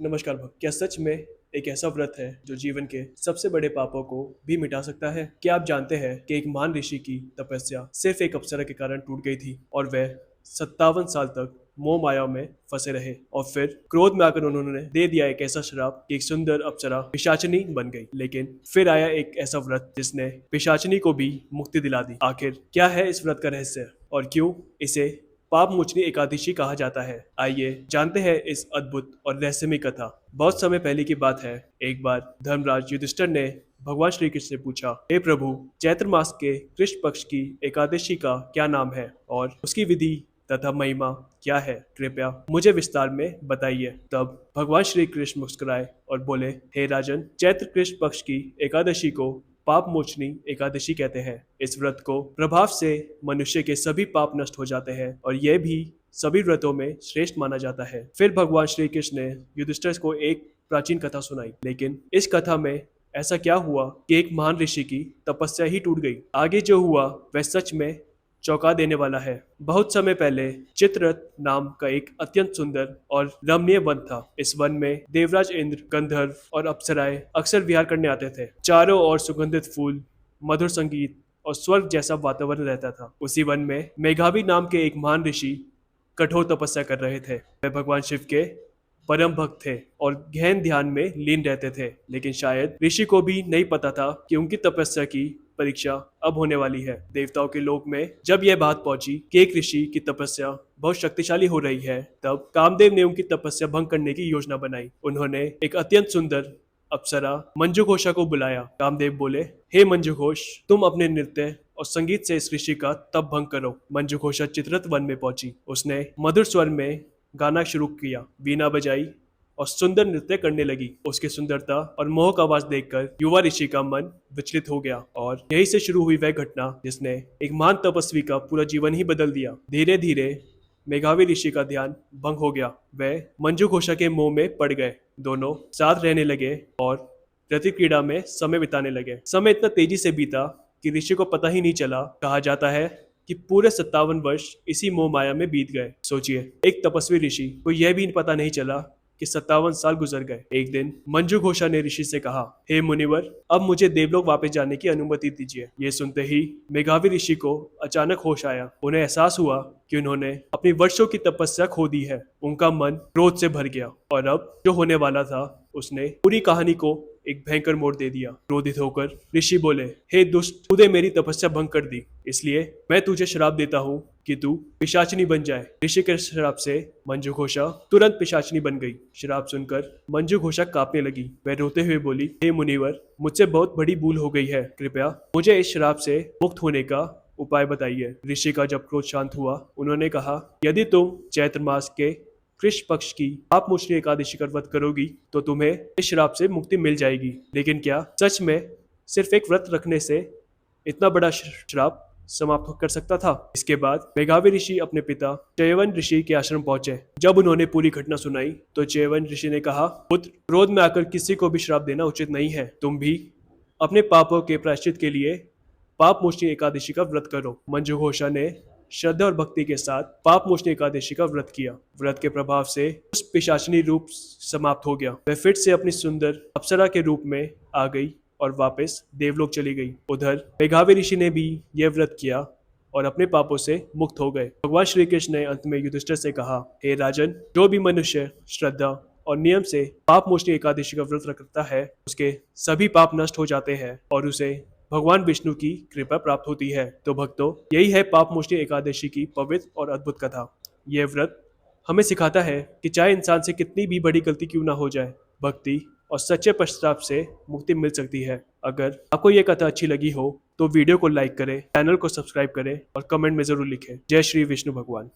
नमस्कार भक्त। क्या सच में एक ऐसा व्रत है जो जीवन के सबसे बड़े पापों को भी मिटा सकता है? क्या आप जानते हैं कि एक महान ऋषि की तपस्या सिर्फ एक अप्सरा के कारण टूट गई थी और वह 57 साल तक मोह माया में फंसे रहे और फिर क्रोध में आकर उन्होंने दे दिया एक ऐसा श्राप कि एक सुंदर अप्सरा पिशाचिनी बन गई। लेकिन फिर आया एक ऐसा व्रत जिसने पिशाचिनी को भी मुक्ति दिला दी। आखिर क्या है इस व्रत का रहस्य और क्यों इसे पाप मोचनी एकादशी कहा जाता है? आइए जानते हैं इस अद्भुत और रहस्यमय कथा। बहुत समय पहले की बात है। एक बार धर्मराज युधिष्ठिर ने भगवान श्री कृष्ण से पूछा, हे प्रभु, चैत्र मास के कृष्ण पक्ष की एकादशी का क्या नाम है और उसकी विधि तथा महिमा क्या है? कृपया मुझे विस्तार में बताइए। तब भगवान श्री कृष्ण मुस्कुराए और बोले, हे राजन, चैत्र कृष्ण पक्ष की एकादशी को पाप मोचनी एकादशी कहते हैं। इस व्रत को प्रभाव से मनुष्य के सभी पाप नष्ट हो जाते हैं और यह भी सभी व्रतों में श्रेष्ठ माना जाता है। फिर भगवान श्री कृष्ण ने युधिष्ठिर को एक प्राचीन कथा सुनाई। लेकिन इस कथा में ऐसा क्या हुआ कि एक महान ऋषि की तपस्या ही टूट गई? आगे जो हुआ वह सच में चौंका देने वाला है। बहुत समय पहले चित्ररथ नाम का एक अत्यंत सुंदर और रमणीय वन था। इस वन में देवराज इंद्र, गंधर्व और अप्सराएं अक्सर विहार करने आते थे। चारों ओर सुगंधित फूल, मधुर संगीत और स्वर्ग जैसा वातावरण रहता था। उसी वन में मेघावी नाम के एक महान ऋषि कठोर तपस्या कर रहे थे। वे भगवान शिव के परम भक्त थे और गहन ध्यान में लीन रहते थे। लेकिन शायद ऋषि को भी नहीं पता था कि उनकी तपस्या की परीक्षा अब होने वाली है। देवताओं के लोक में जब यह बात पहुंची कि एक ऋषि की तपस्या बहुत शक्तिशाली हो रही है, तब कामदेव ने उनकी तपस्या भंग करने की योजना बनाई। उन्होंने एक अत्यंत सुंदर अप्सरा मंजुघोषा को बुलाया। कामदेव बोले, हे मंजुघोष, तुम अपने नृत्य और संगीत से इस ऋषि का तप भंग करो। मंजुघोषा चित्ररथ वन में पहुंची। उसने मधुर स्वर में गाना शुरू किया, बीना बजाई और सुंदर नृत्य करने लगी। उसकी सुंदरता और मोहक आवाज देखकर युवा ऋषि का मन विचलित हो गया और यही से शुरू हुई वह घटना जिसने एक महान तपस्वी का पूरा जीवन ही बदल दिया। धीरे धीरे मेघावी ऋषि का ध्यान भंग हो गया। वह मंजू घोषा के मोह में पड़ गए। दोनों साथ रहने लगे और प्रति क्रीड़ा में समय बिताने लगे। समय इतना तेजी से बीता कि ऋषि को पता ही नहीं चला। कहा जाता है कि पूरे 57 वर्ष इसी मोह माया में बीत गए। सोचिए, एक तपस्वी ऋषि को यह भी पता नहीं चला कि 57 साल गुजर गए। एक दिन मंजू घोषा ने ऋषि से कहा, हे मुनिवर, अब मुझे देवलोक वापस जाने की अनुमति दीजिए। ये सुनते ही मेघावी ऋषि को अचानक होश आया। उन्हें एहसास हुआ कि उन्होंने अपनी वर्षों की तपस्या खो दी है। उनका मन क्रोध से भर गया और अब जो होने वाला था उसने पूरी कहानी को एक भयंकर मोड़ दे दिया। क्रोधित होकर ऋषि बोले, हे दुष्ट, तूने मेरी तपस्या भंग कर दी, इसलिए मैं तुझे श्राप देता हूँ कि तू पिशाचिनी बन जाए। ऋषि के श्राप से मंजू घोषा तुरंत पिशाचिनी बन गई। श्राप सुनकर मंजू घोषा कांपने लगी। वह रोते हुए बोली, हे मुनिवर, मुझसे बहुत बड़ी भूल हो गई है। कृपया मुझे इस श्राप से मुक्त होने का उपाय बताइए। ऋषि का जब क्रोध शांत हुआ, उन्होंने कहा, यदि तुम चैत्र मास के कृष्ण पक्ष की पाप मोचनी एकादशी का व्रत करोगी तो तुम्हें इस श्राप से मुक्ति मिल जाएगी। लेकिन क्या सच में सिर्फ एक व्रत रखने से इतना बड़ा श्राप समाप्त कर सकता था? इसके बाद मेघावी ऋषि अपने पिता चयवन ऋषि के आश्रम पहुंचे। जब उन्होंने पूरी घटना सुनाई तो चयवन ऋषि ने कहा, पुत्र, क्रोध में आकर किसी को भी श्राप देना उचित नहीं है। तुम भी अपने पापों के प्रायश्चित के लिए पाप मोचनी एकादशी का व्रत करो। मंजू घोषा ने श्रद्धा और भक्ति के साथ पाप मोचनी एकादशी का व्रत किया। व्रत के प्रभाव से उस पिशाचिनी रूप समाप्त हो गया। वह फिर से अपनी सुंदर अप्सरा के रूप में आ गई और वापस देवलोक चली गई। उधर मेघावी ऋषि ने भी यह व्रत किया और अपने पापों से मुक्त हो गए। भगवान श्री कृष्ण ने अंत में युधिष्ठिर से कहा, हे राजन, जो भी मनुष्य श्रद्धा और नियम से पाप मोचनी एकादशी का व्रत रखता है उसके सभी पाप नष्ट हो जाते हैं और उसे भगवान विष्णु की कृपा प्राप्त होती है। तो भक्तों, यही है पाप मोचनी एकादशी की पवित्र और अद्भुत कथा। यह व्रत हमें सिखाता है कि चाहे इंसान से कितनी भी बड़ी गलती क्यों ना हो जाए, भक्ति और सच्चे पश्चाताप से मुक्ति मिल सकती है। अगर आपको यह कथा अच्छी लगी हो तो वीडियो को लाइक करें, चैनल को सब्सक्राइब करें और कमेंट में जरूर लिखें। जय श्री विष्णु भगवान।